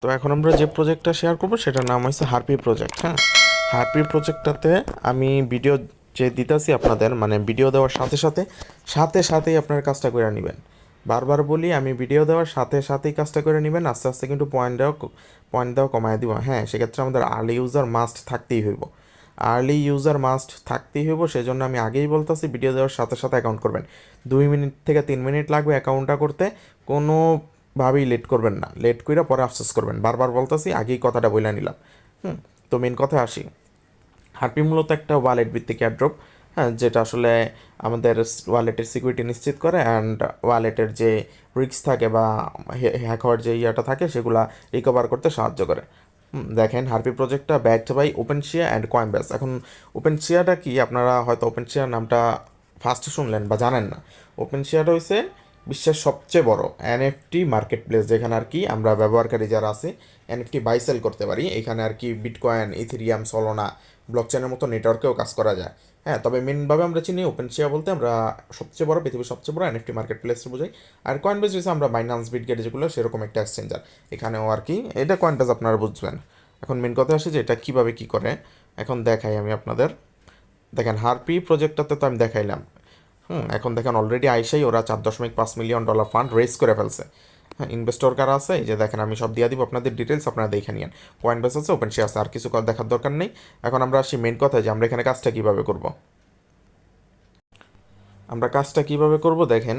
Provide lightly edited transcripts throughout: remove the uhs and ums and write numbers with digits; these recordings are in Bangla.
তো এখন আমরা যে প্রজেক্টটা শেয়ার করবো সেটার নাম হচ্ছে হারপি প্রজেক্ট। হ্যাঁ, হারপি প্রজেক্টটাতে আমি ভিডিও যে দিতেছি আপনাদের, মানে ভিডিও দেওয়ার সাথে সাথে সাথেই আপনার কাজটা করে নেবেন। বারবার বলি, আমি ভিডিও দেওয়ার সাথে সাথেই কাজটা করে নেবেন। আস্তে আস্তে কিন্তু পয়েন্ট দেওয়া কমায় দিব। হ্যাঁ, সেক্ষেত্রে আমাদের আর্লি ইউজার মাস্ট থাকতেই হইব। সেজন্য আমি আগেই বলতেছি ভিডিও দেওয়ার সাথে সাথে অ্যাকাউন্ট করবেন। 2 মিনিট থেকে 3 মিনিট লাগবে অ্যাকাউন্টটা করতে। কোনো ভাবেই লেট করবেন না, লেট কইরা পরে আফসোস করবেন। বারবার বলতেছি, আগেই কথাটা বইলা নিলাম। তো মেন কথা আসি। হারপি মূলত একটা ওয়ালেট ভিত্তিক অ্যাড্রপ। হ্যাঁ, যেটা আসলে আমাদের ওয়ালেটের সিকিউরিটি নিশ্চিত করে অ্যান্ড ওয়ালেটের যে রিস্ক থাকে বা হ্যাক হওয়ার যে ইয়াটা থাকে সেগুলা রিকভার করতে সাহায্য করে। দেখেন, হারপি প্রজেক্টটা ব্যাকড বাই ওপেনশিয়া অ্যান্ড কয়েনবেস। এখন ওপেনশিয়াটা কি, আপনারা হয়তো ওপেনশিয়ার নামটা ফার্স্টে শুনলেন বা জানেন না। ওপেনশিয়াটা হচ্ছে বিশ্বের সবচেয়ে বড় এনএফটি মার্কেট প্লেস, যেখানে আর কি আমরা ব্যবহারকারী যারা আছে এনএফটি বাই সেল করতে পারি। এখানে আর কি বিটকয়েন, ইথেরিয়াম, সলোনা, ব্লকচেনের মতো নেটওয়ার্কেও কাজ করা যায়। হ্যাঁ, তবে মেনভাবে আমরা চিনি ওপেনশিয়া বলতে আমরা পৃথিবীর সবচেয়ে বড় এনএফটি মার্কেট প্লেস বোঝাই। আর কয়েনবেস হচ্ছে আমরা বাইন্যান্স, বিটগেট যেগুলো সেরকম একটা এক্সচেঞ্জার। এখানেও আর কি এটা কয়েনবেস আপনারা বুঝবেন। এখন মেন কথা আসে যে এটা কীভাবে কী করে, এখন দেখাই আমি আপনাদের। দেখেন, হারপি প্রজেক্টটাতে তো আমি দেখাইলাম। এখন দেখেন অলরেডি আইসাই ওরা $4.5 মিলিয়ন ফান্ড রেজ করে ফেলছে। হ্যাঁ, ইনভেস্টর কারা আছে এই যে দেখেন, আমি সব দিয়ে দিব আপনাদের ডিটেলস, আপনারা দেখে নিন। কয়েন বেস আছে, ওপেন শেয়ার আছে, আর কিছু দেখার দরকার নেই। এখন আমরা আসি মেন কথায় যে আমরা এখানে কাজটা কীভাবে করব। দেখেন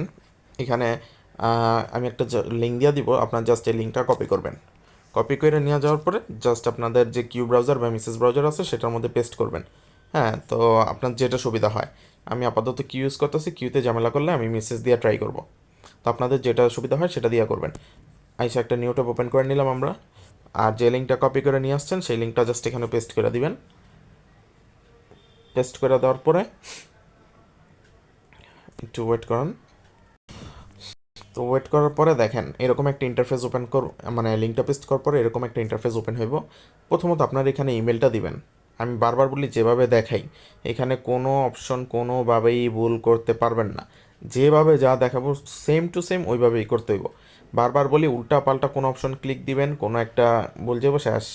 এখানে আমি একটা লিঙ্ক দিয়ে দিব, আপনার জাস্ট এই লিঙ্কটা কপি করবেন। কপি করে নিয়ে যাওয়ার পরে জাস্ট আপনাদের যে কিউ ব্রাউজার বা মেসেজ ব্রাউজার আছে সেটার মধ্যে পেস্ট করবেন। হ্যাঁ, তো আপনার যেটা সুবিধা হয়। আমি আপাতত কিউ ইউজ করতেছি, কিউতে ঝামেলা করলে আমি মেসেজ দিয়ে ট্রাই করব। তো আপনাদের যেটা সুবিধা হয় সেটা দিয়ে করবেন। আইসা একটা নিউ ট্যাব ওপেন করে নিলাম আমরা। আর যে লিঙ্কটা কপি করে নিয়ে আসছেন সেই লিঙ্কটা জাস্ট এখানে পেস্ট করে দিবেন। পেস্ট করে দেওয়ার পরে একটু ওয়েট করুন। তো ওয়েট করার পরে দেখেন এরকম একটা ইন্টারফেস মানে লিঙ্কটা পেস্ট করার পরে এরকম একটা ইন্টারফেস ওপেন হইব। প্রথমত আপনার এখানে ইমেলটা দিবেন। আমি বারবার বলি, যেভাবে দেখাই এখানে কোনো অপশন কোনোভাবেই ভুল করতে পারবেন না। যেভাবে যা দেখাবো সেম টু সেম ওইভাবেই করতে হইব। বারবার বলি, উল্টা পাল্টা কোনো অপশন ক্লিক দিবেন, কোনো একটা ভুল যাবো, শেষ,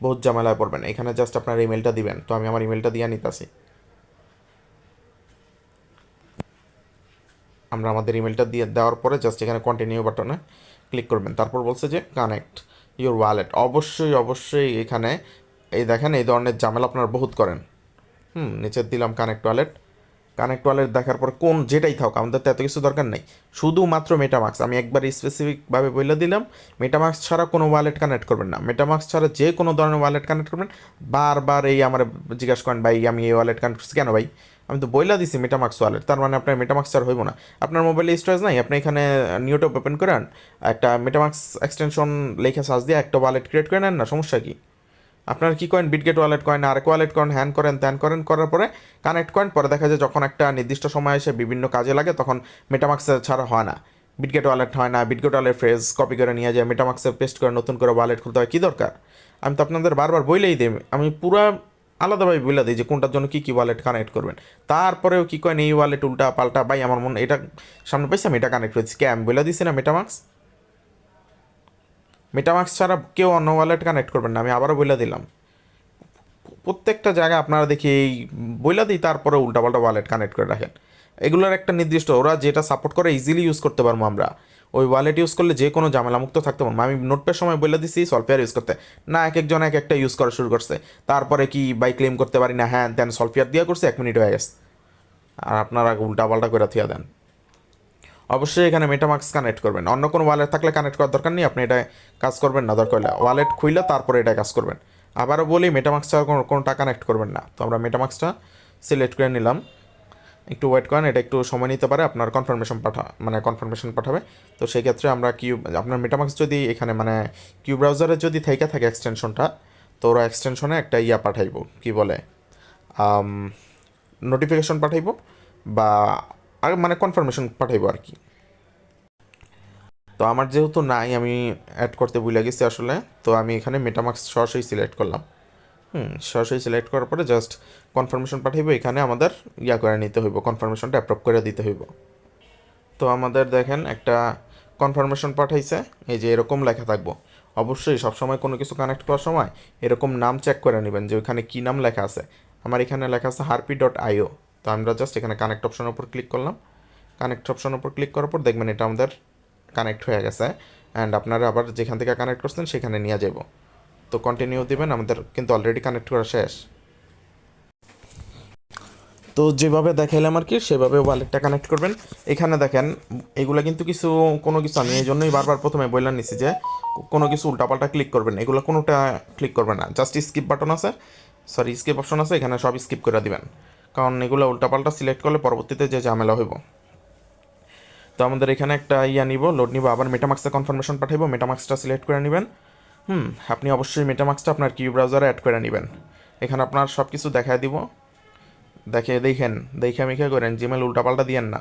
বহুত ঝামেলায় পড়বেন। এখানে জাস্ট আপনার ইমেলটা দিবেন। তো আমি আমার ইমেলটা দিয়ে নিতেছি। আমরা আমাদের ইমেলটা দিয়ে দেওয়ার পরে জাস্ট এখানে কন্টিনিউ বাটনে ক্লিক করবেন। তারপর বলছে যে কানেক্ট ইউর ওয়ালেট। অবশ্যই এখানে এই দেখেন এই ধরনের ঝামেলা আপনারা বহুত করেন। নিচে দিলাম কানেক্ট ওয়ালেট দেখার পর যেটাই থাক, আমাদের তো এত কিছু দরকার নেই, শুধুমাত্র মেটামাক্স। আমি একবার স্পেসিফিকভাবে বলে দিলাম, মেটামাক্স ছাড়া কোনো ওয়ালেট কানেক্ট করবেন না। মেটামাক্স ছাড়া যে কোনো ধরনের ওয়ালেট কানেক্ট করবেন। বারবার এই আমার জিজ্ঞাসা করেন, ভাই আমি এই ওয়ালেট কানেক্ট করছি কেন ভাই? আমি তো বইলা দিছি মেটামাক্স ওয়ালেট, তার মানে আপনার মেটামাক্স ছাড়া হইব না। আপনার মোবাইলে স্টোরেজ নাই, আপনি এখানে নিউটপ ওপেন করেন, একটা মেটামাক্স এক্সটেনশন লেখা সার্চ দিয়ে একটা ওয়ালেট ক্রিয়েট করে নেন না, সমস্যা কি? আপনার কি করেন, বিটগেট ওয়ালেট করেন, আরেক ওয়ালেট করেন, হ্যান করেন, ত্যান করেন, করার পরে কানেক্ট করেন। পরে দেখা যায় যখন একটা নির্দিষ্ট সময় এসে বিভিন্ন কাজে লাগে তখন মেটামাক্স ছাড়া হয় না, বিটগেট ওয়ালেট হয় না। বিটগেট ওয়ালেট ফ্রেজ কপি করে নিয়ে যায় মেটামাক্সে পেস্ট করে নতুন করে ওয়ালেট খুলতে হয়, কী দরকার? আমি তো আপনাদের বারবার বইলেই দিই, আমি পুরা আলাদাভাবে বলে দিই যে কোনটার জন্য কী কী ওয়ালেট কানেক্ট করবেন। তারপরেও কী করেন, এই ওয়ালেট উল্টা পাল্টা, ভাই আমার মন এটা সামনে পাইছি আমি এটা কানেক্ট করেছি, কে আমি বলে দিছি না মেটামাক্স ছাড়া কেউ অন্য ওয়ালেট কানেক্ট করবেন না, আমি আবারও বলে দিলাম। প্রত্যেকটা জায়গায় আপনারা দেখি এই বইলা দিই, তারপরে উল্টাপাল্টা ওয়ালেট কানেক্ট করে রাখেন। এগুলোর একটা নির্দিষ্ট ওরা যেটা সাপোর্ট করে ইজিলি ইউজ করতে পারবো আমরা। ওই ওয়ালেট ইউজ করলে যে কোনো ঝামেলামুক্ত থাকতে পারবো। আমি নোটপের সময় বলে দিছি সলফেয়ার ইউজ করতে, না এক একজন এক একটা ইউজ করা শুরু করছে। তারপরে কি বাই ক্লেম করতে পারি না, হ্যাঁ দেন সলফেয়ার দিয়ে করছে, 1 মিনিট হয়ে গেছে। আর আপনারা উল্টাপাল্টা করে থিয়া দেন। অবশ্যই এখানে মেটামাক্স কানেক্ট করবেন, অন্য কোনো ওয়ালেট থাকলে কানেক্ট করার দরকার নেই। আপনি এটা কাজ করবেন না, দরকার হলে ওয়ালেট খুইলে তারপরে এটা কাজ করবেন। আবারও বলি, মেটামাক্স ছাড়া কোনোটা কানেক্ট করবেন না। তো আমরা মেটামাক্সটা সিলেক্ট করে নিলাম। একটু ওয়েট করেন, এটা একটু সময় নিতে পারে, আপনার কনফার্মেশন পাঠাবে। তো সেই ক্ষেত্রে আমরা আপনার মেটামাক্স যদি এখানে মানে কিউ ব্রাউজারে যদি থেকে থাকে এক্সটেনশনটা, তো ওরা এক্সটেনশনে একটা ইয়া পাঠাইব, কি বলে, নোটিফিকেশন পাঠাইব বা মানে কনফার্মেশন পাঠাইব আর কি। তো আমার যেহেতু নাই, আমি অ্যাড করতে ভুলে গেছি আসলে। তো আমি এখানে মেটামাক্স সরাসরি সিলেক্ট করলাম। সরাসরি সিলেক্ট করার পরে জাস্ট কনফার্মেশন পাঠাইব। এখানে আমাদের ইয়া করে নিতে হইব, কনফার্মেশনটা অ্যাপ্রুভ করে দিতে হইব। তো আমাদের দেখেন একটা কনফার্মেশন পাঠাইছে, এই যে এরকম লেখা থাকবো, অবশ্যই সবসময় কোনো কিছু কানেক্ট করার সময় এরকম নাম চেক করে নেবেন যে ওইখানে কী নাম লেখা আছে। আমার এখানে লেখা আছে harpy.io। তো আমরা জাস্ট এখানে কানেক্ট অপশনের উপর ক্লিক করলাম। কানেক্ট অপশনের উপর ক্লিক করার পর দেখবেন এটা আমাদের কানেক্ট হয়ে গেছে, অ্যান্ড আপনারা আবার যেখান থেকে কানেক্ট করছেন সেখানে নিয়ে যাব। তো কন্টিনিউ দিবেন, আমাদের কিন্তু অলরেডি কানেক্ট করা শেষ। তো যেভাবে দেখাইলাম আর কি সেভাবে ওয়ালেটটা কানেক্ট করবেন। এখানে দেখেন এগুলো কিন্তু কোনো কিছু আমি এই জন্যই বারবার প্রথমে বললাম নিছি যে কোনো কিছু উল্টাপাল্টা ক্লিক করবেন, এগুলো কোনোটা ক্লিক করবেন না। জাস্ট স্কিপ বাটন আছে, সরি স্কিপ অপশন আছে, এখানে সব স্কিপ করে দিবেন, কারণ এগুলো উল্টাপাল্টা সিলেক্ট করলে পরবর্তীতে যে ঝামেলা হইব। তো আমাদের এখানে একটা নিব, লোড নিব, আবার মেটামাক্সে কনফার্মেশন পাঠাইব, মেটামাক্সটা সিলেক্ট করে নেবেন। আপনি অবশ্যই মেটামাক্সটা আপনার কিউ ব্রাউজারে অ্যাড করে নেবেন। এখানে আপনার সব কিছু দেখায় দিব, দেখে মিখে করেন, জিমেল উল্টাপাল্টা দিয়েন না।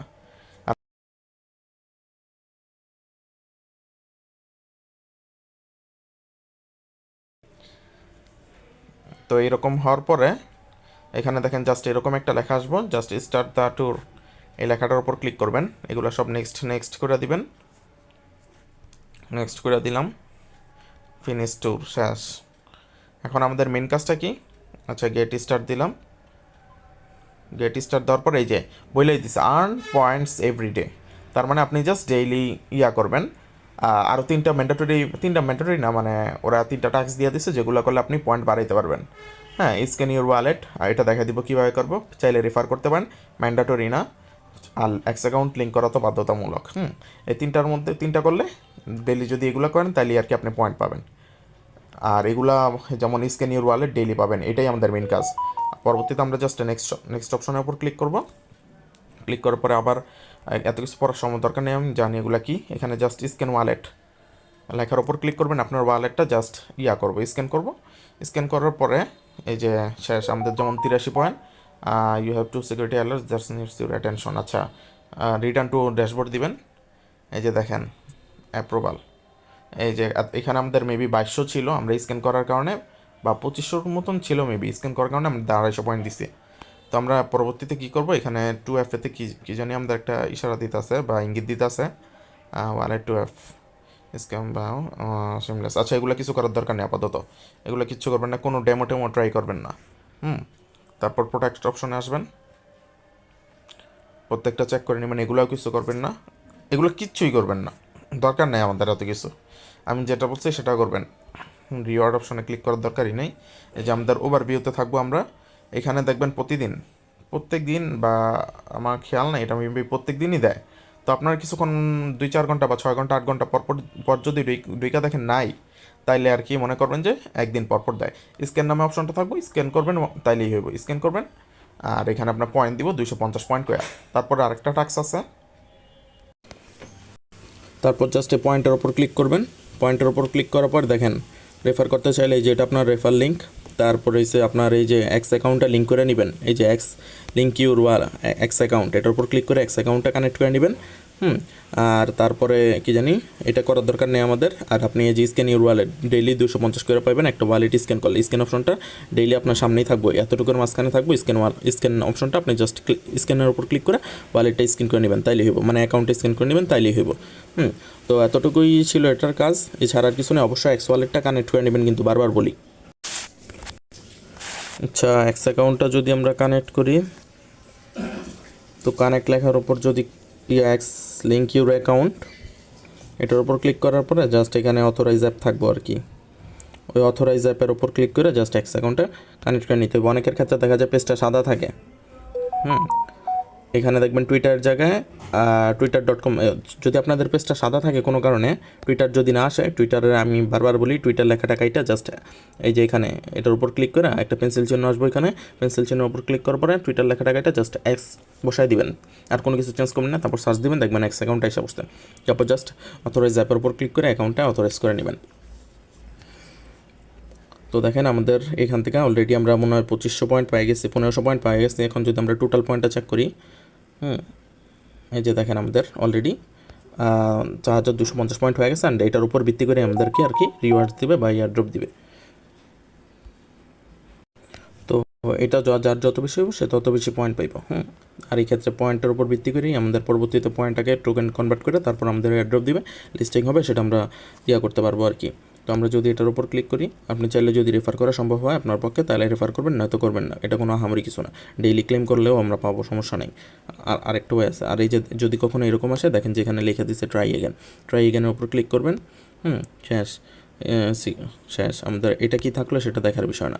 তো এরকম হওয়ার পরে এখানে দেখেন জাস্ট এরকম একটা লেখা আসবো, জাস্ট স্টার্ট দ্য ট্যুর, এই লেখাটার উপর ক্লিক করবেন। এগুলো সব নেক্সট নেক্সট করে দিবেন, নেক্সট করে দিলাম, ফিনিশ ট্যুর শেষ। এখন আমাদের মেন কাজটা কি? আচ্ছা গেট স্টার্ট দিলাম। গেট স্টার্ট দেওয়ার পর এই যে বলেই দিছে আর্ন পয়েন্টস এভরিডে, তার মানে আপনি জাস্ট ডেইলি করবেন। আরও তিনটা ম্যান্ডেটরি না, মানে ওরা 3টা টাস্ক দিয়ে দিচ্ছে যেগুলো করলে আপনি পয়েন্ট বাড়াইতে পারবেন। হ্যাঁ, স্ক্যান ইউর ওয়ালেট, এটা দেখা দিব কীভাবে করবো, চাইলে রেফার করতে পারেন, ম্যান্ডেটরি না। আর এক্স অ্যাকাউন্ট লিঙ্ক করা তো বাধ্যতামূলক। এই 3টার মধ্যে 3টা করলে ডেইলি যদি এগুলো করেন তাহলে আর কি আপনি পয়েন্ট পাবেন। আর এগুলা যেমন স্ক্যান ইউর ওয়ালেট ডেইলি পাবেন, এটাই আমাদের মেন কাজ। পরবর্তীতে আমরা জাস্ট নেক্সট অপশনের উপর ক্লিক করব। ক্লিক করার পরে আবার এত কিছু পড়ার সময় দরকার নেই, আমি জানি এগুলো কি। এখানে জাস্ট স্ক্যান ওয়ালেট লেখার ওপর ক্লিক করবেন, আপনার ওয়ালেটটা জাস্ট স্ক্যান করব। স্ক্যান করার পরে এই যে শেষ, আমাদের যেমন 83 point. You have to security alert that's needs your attention. আচ্ছা, রিটার্ন টু ড্যাশবোর্ড দিবেন। এই যে দেখেন অ্যাপ্রুভাল, এই যে এখানে আমাদের মেবি 2200 ছিল, আমরা স্ক্যান করার কারণে, বা 2500 মতন ছিল মেবি, স্ক্যান করার কারণে আমরা 250 পয়েন্ট দিছি। তো আমরা পরবর্তীতে কী করবো, এখানে 2F-তে কী জানি আমাদের একটা ইশারা দিতে আছে বা ইঙ্গিত দিতে আছে, ওয়ালেট 2F স্ক্যাম বা সিমলেস। আচ্ছা, এগুলো কিছু করার দরকার নেই আপাতত, এগুলো কিচ্ছু করবেন না, কোনো ডেমো ট্রাই করবেন না। তারপর প্রোটেক্ট অপশনে আসবেন, প্রত্যেকটা চেক করে নেবেন, এগুলোও কিছু করবেন না, এগুলো কিচ্ছুই করবেন না, দরকার নেই আমাদের এত কিছু। আমি যেটা বলছি সেটা করবেন। রিওয়ার্ড অপশনে ক্লিক করার দরকারই নেই। এই যে আমাদের ওভারভিউতে থাকবো আমরা, এখানে দেখবেন প্রত্যেক দিন বা আমার খেয়াল নাই, এটা মেবি প্রত্যেক দিনই দেয়। তো আপনার কিছুক্ষণ 2-4 ঘন্টা বা 6 ঘন্টা 8 ঘন্টা পর যদি ডুইকা দেখেন নাই, তাইলে আর কি মনে করবেন যে একদিন পর দেয়। স্ক্যান নামে অপশনটা থাকবো, স্ক্যান করবেন, তাইলেই হইব, স্ক্যান করবেন। আর এখানে আপনার পয়েন্ট দিব 250 পয়েন্ট করে। তারপর আরেকটা টাস্ক আছে, তারপর জাস্ট এই পয়েন্টের ওপর ক্লিক করবেন। পয়েন্টের ওপর ক্লিক করার পর দেখেন রেফার করতে চাইলে এই যে এটা আপনার রেফার লিঙ্ক, তারপরে এসে আপনার এই যে এক্স অ্যাকাউন্টটা লিঙ্ক করে নেবেন, এই যে লিঙ্ক ইউর এক্স অ্যাকাউন্ট, এটার উপর ক্লিক করে এক্স অ্যাকাউন্টটা কানেক্ট করে নেবেন। আর তারপরে কি জানি এটা করার দরকার নেই আমাদের। আর আপনি এই যে স্ক্যান ইউর ওয়ালেট ডেইলি 250 করে পাবেন একটা ওয়ালেট স্ক্যান করলে। স্ক্যান অপশনটা ডেইলি আপনার সামনেই থাকবে, এতটুকুর মাঝখানে থাকবে স্ক্যান অপশনটা, আপনি জাস্ট স্ক্যানের উপর ক্লিক করে ওয়ালেটটা স্ক্যান করে নেবেন তাইলেই হইব, মানে অ্যাকাউন্টে স্ক্যান করে নেবেন তাইলেই হইব। তো এতটুকুই ছিল এটার কাজ, এছাড়া আর কিছু নেই। অবশ্যই এক্স ওয়ালেটটা কানেক্ট করে নেবেন, কিন্তু বারবার বলি। আচ্ছা, এক্স অ্যাকাউন্টটা যদি আমরা কানেক্ট করি, তো কানেক্ট লেখার ওপর যদি এক্স লিঙ্ক ইউর অ্যাকাউন্ট, এটার উপর ক্লিক করার পরে জাস্ট এখানে অথরাইজ অ্যাপ থাকবো আর কি, ওই অথরাইজ অ্যাপের ওপর ক্লিক করে জাস্ট এক্স অ্যাকাউন্টে কানেক্ট করে নিতে হবে। অনেকের ক্ষেত্রে দেখা যায় পেজটা সাদা থাকে। এখানে দেখবেন টুইটার জায়গায় twitter.com, যদি আপনাদের পেজটা সাদা থাকে কোনো কারণে, টুইটার যদি না আসে, টুইটারে আমি বারবার বলি টুইটার লেখাটা কাইটা জাস্ট এই যে এখানে এটার উপর ক্লিক করে একটা পেন্সিল চিহ্ন আসবো, এখানে পেন্সিল চিহ্নের উপর ক্লিক করার পরে টুইটার লেখাটা কাইটা জাস্ট এক্স বসাই দিবেন, আর কোনো কিছু চেঞ্জ করবেন না। তারপর সার্চ দিবেন, দেখবেন এক্স অ্যাকাউন্টটা এসে বসতে। তারপর জাস্ট অথরাইজ অ্যাপের উপর ক্লিক করে অ্যাকাউন্টটা অথরাইজ করে নেবেন। তো দেখেন আমাদের এখান থেকে অলরেডি আমরা মনে হয় 2500 পয়েন্ট পেয়ে গেছি, 1500 পয়েন্ট পেয়ে গেছি। এখন যদি আমরা টোটাল পয়েন্টটা চেক করি, এই যে দেখেন আমাদের অলরেডি 4250 পয়েন্ট হয়ে গেছে। অ্যান্ড এটার উপর ভিত্তি করে আমাদেরকে আর কি রিওয়ার্ড দিবে বা এয়ারড্রপ দিবে। তো এটা যার যত বেশি হবে সে তত বেশি পয়েন্ট পাইব। আর এই ক্ষেত্রে পয়েন্টের উপর ভিত্তি করেই আমাদের পরবর্তীতে পয়েন্টটাকে টোকেন কনভার্ট করে তারপর আমাদের এয়ারড্রপ দিবে, লিস্টিং হবে, সেটা আমরা করতে পারবো আর কি। তো আমরা যদি এটার উপর ক্লিক করি, আপনি চাইলে যদি রেফার করা সম্ভব হয় আপনার পক্ষে তাহলে রেফার করবেন, নয়তো করবেন না। এটা কোনো আহামরি কিছু না, ডেইলি ক্লেম করলেও আমরা পাবো, সমস্যা নেই। আর আরেকটা ওয়ে আছে। আর এই যে যদি কখনো এরকম আসে, দেখেন যেখানে লিখে দিচ্ছে ট্রাই এগেনের উপর ক্লিক করবেন। শেষ। শেষ। আমাদের এটা কি থাকলো সেটা দেখার বিষয় না।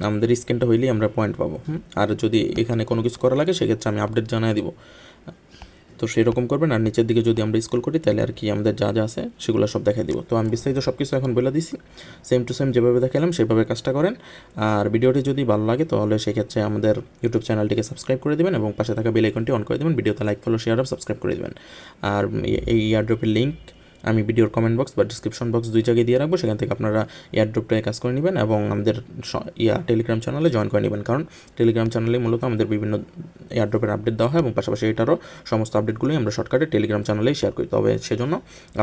আমাদের স্ক্যানটা হইলেই আমরা পয়েন্ট পাবো। আর যদি এখানে কোনো কিছু করা লাগে সেক্ষেত্রে আমি আপডেট জানিয়ে দিব। তো সেরকম করবেন। আর নিচের দিকে যদি আমরা স্ক্রল করি তাহলে আর কি আমাদের যা যা আছে সেগুলো সব দেখাই দিব। তো আমি বিস্তারিত সব কিছু এখন বলে দিছি, সেম টু সেম যেভাবে দেখালাম সেভাবে কাজটা করেন। আর ভিডিওটি যদি ভালো লাগে তাহলে সেক্ষেত্রে আমাদের ইউটিউব চ্যানেলটিকে সাবস্ক্রাইব করে দেবেন এবং পাশে থাকা বেল আইকনটি অন করে দেবেন। ভিডিওতে লাইক, ফলো, শেয়ার আর সাবস্ক্রাইব করে দেবেন। আর এই এয়ারড্রপের লিঙ্ক আমি ভিডিওর কমেন্ট বক্স বা ডিসক্রিপশন বক্স দুই জায়গায় দিয়ে রাখবো, সেখান থেকে আপনারা এয়ারড্রপটায় কাজ করে নেবেন এবং আমাদের টেলিগ্রাম চ্যানেলে জয়েন করে নেবেন, কারণ টেলিগ্রাম চ্যানেলে মূলত আমাদের বিভিন্ন এয়ারড্রপের আপডেট দেওয়া হয় এবং পাশাপাশি এটারও সমস্ত আপডেটগুলোই আমরা শর্টকাটে টেলিগ্রাম চ্যানেলেই শেয়ার করি। তবে সেজন্য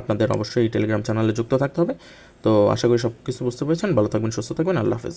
আপনাদের অবশ্যই টেলিগ্রাম চ্যানেলে যুক্ত থাকতে হবে। তো আশা করি সব কিছু বুঝতে পেরেছেন। ভালো থাকবেন, সুস্থ থাকবেন, আল্লাহ হাফেজ।